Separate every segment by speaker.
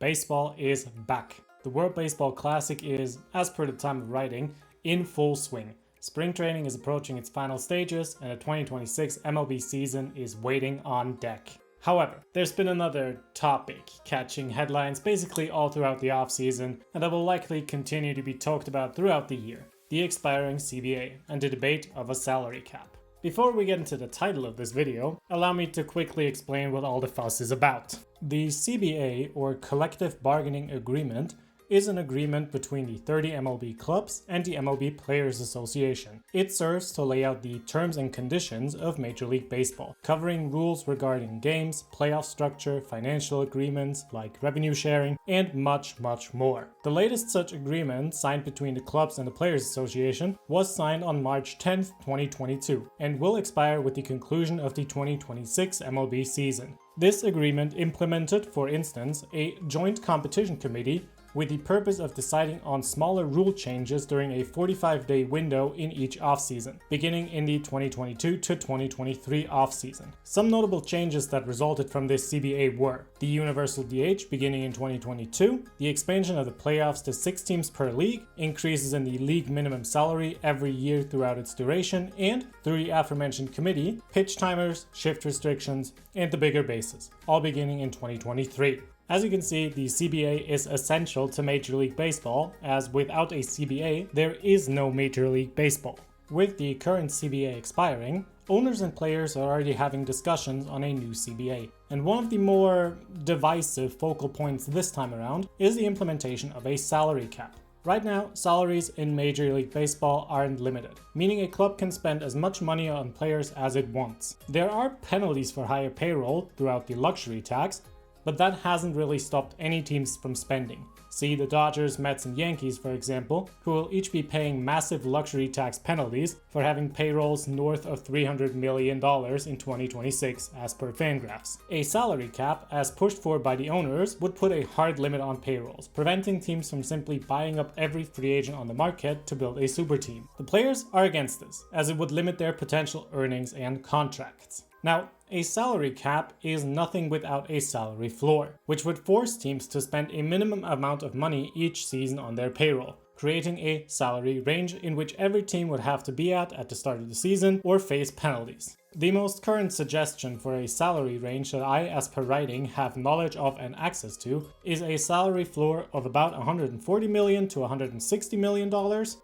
Speaker 1: Baseball is back. The World Baseball Classic is, as per the time of writing, in full swing. Spring training is approaching its final stages and the 2026 MLB season is waiting on deck. However, there's been another topic catching headlines basically all throughout the offseason and that will likely continue to be talked about throughout the year: the expiring CBA and the debate of a salary cap. Before we get into the title of this video, allow me to quickly explain what all the fuss is about. The CBA, or Collective Bargaining Agreement, is an agreement between the 30 MLB clubs and the MLB Players Association. It serves to lay out the terms and conditions of Major League Baseball, covering rules regarding games, playoff structure, financial agreements like revenue sharing, and much, much more. The latest such agreement, signed between the clubs and the Players Association, was signed on March 10th, 2022, and will expire with the conclusion of the 2026 MLB season. This agreement implemented, for instance, a joint competition committee with the purpose of deciding on smaller rule changes during a 45-day window in each offseason, beginning in the 2022 to 2023 offseason. Some notable changes that resulted from this CBA were the universal DH beginning in 2022, the expansion of the playoffs to 6 teams per league, increases in the league minimum salary every year throughout its duration, and, through the aforementioned committee, pitch timers, shift restrictions, and the bigger bases, all beginning in 2023. As you can see, the CBA is essential to Major League Baseball, as without a CBA, there is no Major League Baseball. With the current CBA expiring, owners and players are already having discussions on a new CBA. And one of the more divisive focal points this time around is the implementation of a salary cap. Right now, salaries in Major League Baseball aren't limited, meaning a club can spend as much money on players as it wants. There are penalties for higher payroll throughout the luxury tax, but that hasn't really stopped any teams from spending. See the Dodgers, Mets, and Yankees, for example, who will each be paying massive luxury tax penalties for having payrolls north of $300 million in 2026, as per Fangraphs. A salary cap, as pushed for by the owners, would put a hard limit on payrolls, preventing teams from simply buying up every free agent on the market to build a super team. The players are against this, as it would limit their potential earnings and contracts. Now, a salary cap is nothing without a salary floor, which would force teams to spend a minimum amount of money each season on their payroll, creating a salary range in which every team would have to be at the start of the season or face penalties. The most current suggestion for a salary range that I, as per writing, have knowledge of and access to is a salary floor of about $140 million to $160 million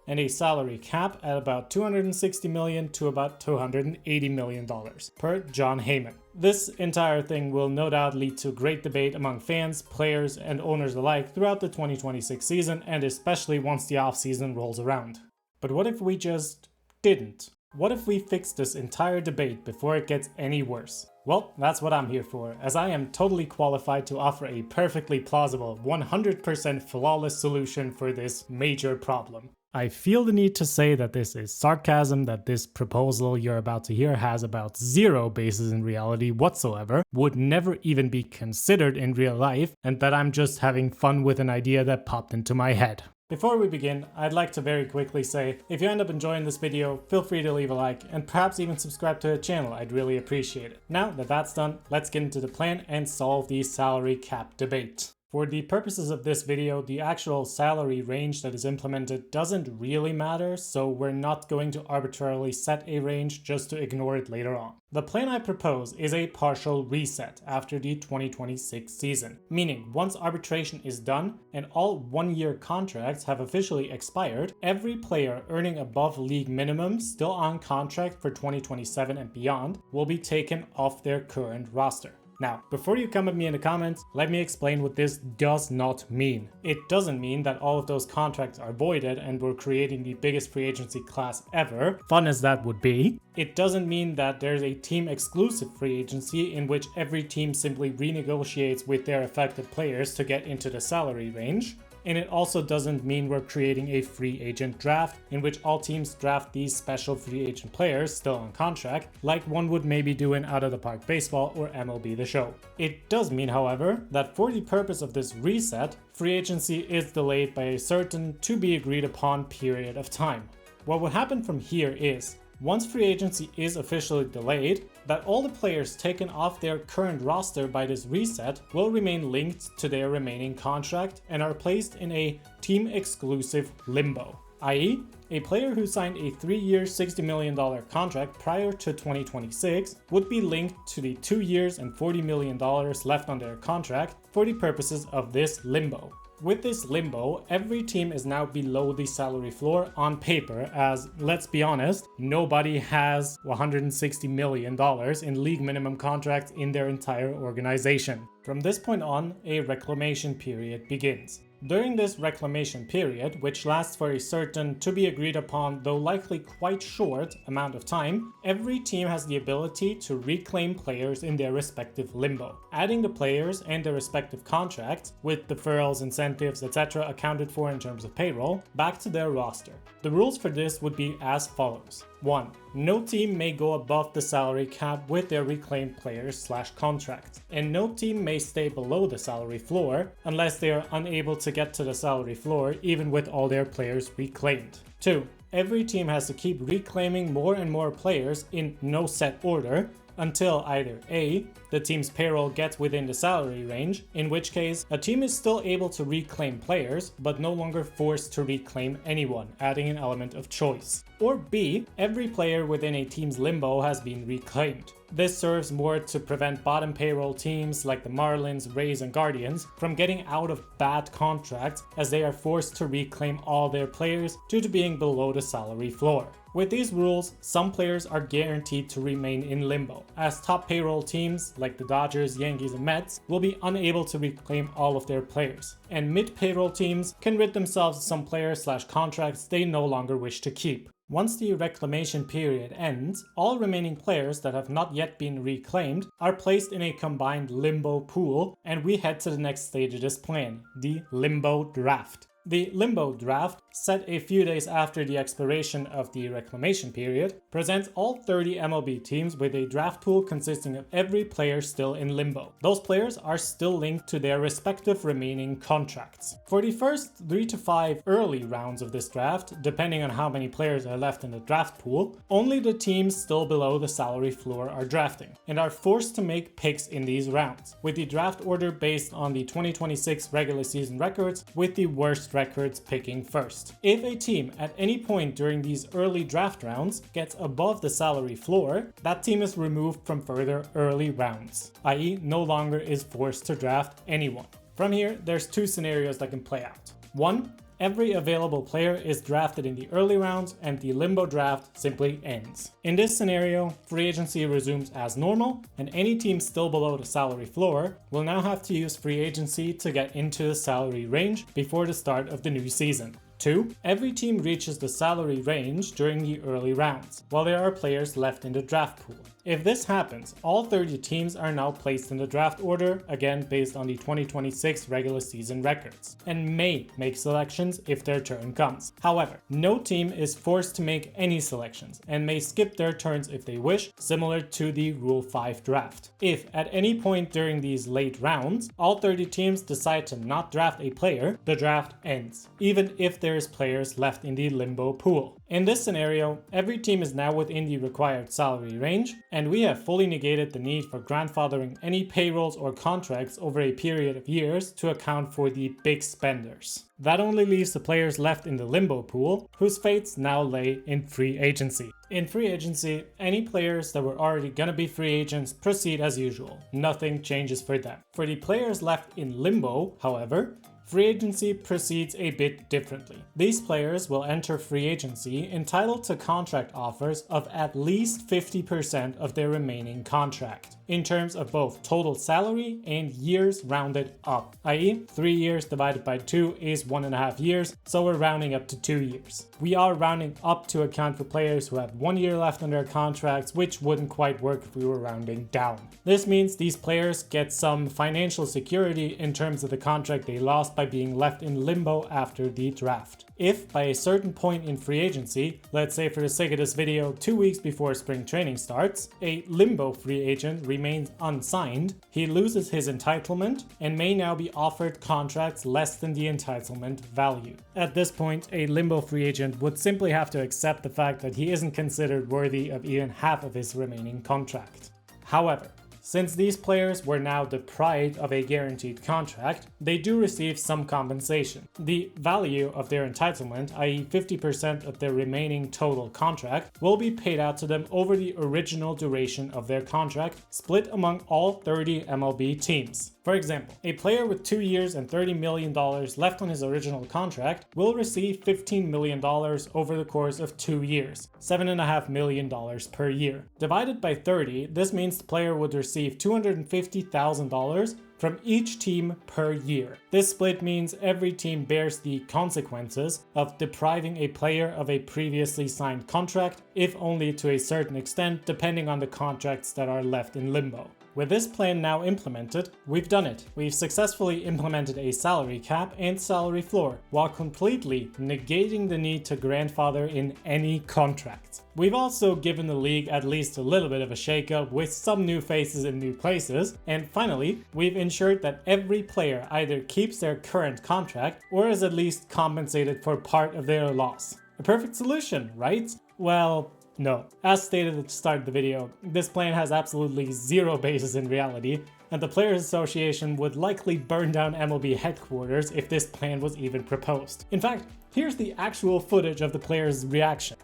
Speaker 1: and a salary cap at about $260 million to about $280 million, per John Heyman. This entire thing will no doubt lead to great debate among fans, players, and owners alike throughout the 2026 season, and especially once the offseason rolls around. But what if we just didn't? What if we fix this entire debate before it gets any worse? Well, that's what I'm here for, as I am totally qualified to offer a perfectly plausible, 100% flawless solution for this major problem. I feel the need to say that this is sarcasm, that this proposal you're about to hear has about zero basis in reality whatsoever, would never even be considered in real life, and that I'm just having fun with an idea that popped into my head. Before we begin, I'd like to very quickly say, if you end up enjoying this video, feel free to leave a like and perhaps even subscribe to the channel. I'd really appreciate it. Now that that's done, let's get into the plan and solve the salary cap debate. For the purposes of this video, the actual salary range that is implemented doesn't really matter, so we're not going to arbitrarily set a range just to ignore it later on. The plan I propose is a partial reset after the 2026 season, meaning once arbitration is done and all one-year contracts have officially expired, every player earning above league minimum still on contract for 2027 and beyond will be taken off their current roster. Now, before you come at me in the comments, let me explain what this does not mean. It doesn't mean that all of those contracts are voided and we're creating the biggest free agency class ever, fun as that would be. It doesn't mean that there's a team-exclusive free agency in which every team simply renegotiates with their affected players to get into the salary range. And it also doesn't mean we're creating a free agent draft in which all teams draft these special free agent players still on contract, like one would maybe do in Out of the Park Baseball or MLB The Show. It does mean, however, that for the purpose of this reset, free agency is delayed by a certain to be agreed upon period of time. What would happen from here is, once free agency is officially delayed, that all the players taken off their current roster by this reset will remain linked to their remaining contract and are placed in a team-exclusive limbo, i.e., a player who signed a 3-year $60 million contract prior to 2026 would be linked to the 2 years and $40 million left on their contract for the purposes of this limbo. With this limbo, every team is now below the salary floor on paper, as, let's be honest, nobody has $160 million in league minimum contracts in their entire organization. From this point on, a reclamation period begins. During this reclamation period, which lasts for a certain, to be agreed upon, though likely quite short, amount of time, every team has the ability to reclaim players in their respective limbo, adding the players and their respective contracts, with deferrals, incentives, etc. accounted for in terms of payroll, back to their roster. The rules for this would be as follows. 1. No team may go above the salary cap with their reclaimed players/contracts, and no team may stay below the salary floor unless they are unable to get to the salary floor even with all their players reclaimed. 2. Every team has to keep reclaiming more and more players in no set order until either A, the team's payroll gets within the salary range, in which case a team is still able to reclaim players but no longer forced to reclaim anyone, adding an element of choice. Or B, every player within a team's limbo has been reclaimed. This serves more to prevent bottom payroll teams like the Marlins, Rays, and Guardians from getting out of bad contracts as they are forced to reclaim all their players due to being below the salary floor. With these rules, some players are guaranteed to remain in limbo, as top payroll teams like the Dodgers, Yankees, and Mets will be unable to reclaim all of their players, and mid-payroll teams can rid themselves of some players/contracts they no longer wish to keep. Once the reclamation period ends, all remaining players that have not yet been reclaimed are placed in a combined limbo pool, and we head to the next stage of this plan, the limbo draft. The limbo draft, set a few days after the expiration of the reclamation period, presents all 30 MLB teams with a draft pool consisting of every player still in limbo. Those players are still linked to their respective remaining contracts. For the first 3 to 5 early rounds of this draft, depending on how many players are left in the draft pool, only the teams still below the salary floor are drafting, and are forced to make picks in these rounds, with the draft order based on the 2026 regular season records, with the worst records picking first. If a team at any point during these early draft rounds gets above the salary floor, that team is removed from further early rounds, i.e. no longer is forced to draft anyone. From here, there's 2 scenarios that can play out. 1. Every available player is drafted in the early rounds and the limbo draft simply ends. In this scenario, free agency resumes as normal, and any team still below the salary floor will now have to use free agency to get into the salary range before the start of the new season. 2. Every team reaches the salary range during the early rounds, while there are players left in the draft pool. If this happens, all 30 teams are now placed in the draft order, again based on the 2026 regular season records, and may make selections if their turn comes. However, no team is forced to make any selections, and may skip their turns if they wish, similar to the Rule 5 draft. If at any point during these late rounds, all 30 teams decide to not draft a player, the draft ends, even if there is players left in the limbo pool. In this scenario, every team is now within the required salary range, and we have fully negated the need for grandfathering any payrolls or contracts over a period of years to account for the big spenders. That only leaves the players left in the limbo pool, whose fates now lay in free agency. In free agency, any players that were already gonna be free agents proceed as usual. Nothing changes for them. For the players left in limbo, however, free agency proceeds a bit differently. These players will enter free agency entitled to contract offers of at least 50% of their remaining contract, in terms of both total salary and years rounded up, i.e. 3 years divided by 2 is 1.5 years, so we're rounding up to 2 years. We are rounding up to account for players who have 1 year left on their contracts, which wouldn't quite work if we were rounding down. This means these players get some financial security in terms of the contract they lost by being left in limbo after the draft. If by a certain point in free agency, let's say for the sake of this video 2 weeks before spring training starts, a limbo free agent remains unsigned, he loses his entitlement and may now be offered contracts less than the entitlement value. At this point, a limbo free agent would simply have to accept the fact that he isn't considered worthy of even half of his remaining contract. However, since these players were now deprived of a guaranteed contract, they do receive some compensation. The value of their entitlement, i.e. 50% of their remaining total contract, will be paid out to them over the original duration of their contract, split among all 30 MLB teams. For example, a player with 2 years and $30 million left on his original contract will receive $15 million over the course of 2 years, $7.5 million per year. Divided by 30, this means the player would receive $250,000 from each team per year. This split means every team bears the consequences of depriving a player of a previously signed contract, if only to a certain extent, depending on the contracts that are left in limbo. With this plan now implemented, we've done it. We've successfully implemented a salary cap and salary floor, while completely negating the need to grandfather in any contracts. We've also given the league at least a little bit of a shakeup with some new faces in new places, and finally, we've ensured that every player either keeps their current contract or is at least compensated for part of their loss. A perfect solution, right? Well, no. As stated at the start of the video, this plan has absolutely zero basis in reality, and the Players Association would likely burn down MLB headquarters if this plan was even proposed. In fact, here's the actual footage of the players' reaction.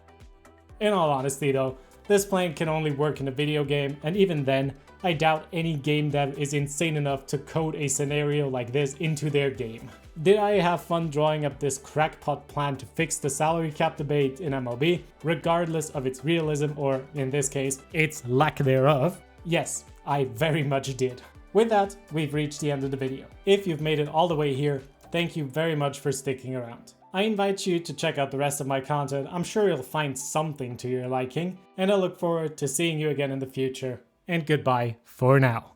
Speaker 1: In all honesty though, this plan can only work in a video game, and even then, I doubt any game dev is insane enough to code a scenario like this into their game. Did I have fun drawing up this crackpot plan to fix the salary cap debate in MLB, regardless of its realism or, in this case, its lack thereof? Yes, I very much did. With that, we've reached the end of the video. If you've made it all the way here, thank you very much for sticking around. I invite you to check out the rest of my content. I'm sure you'll find something to your liking, and I look forward to seeing you again in the future. And goodbye for now.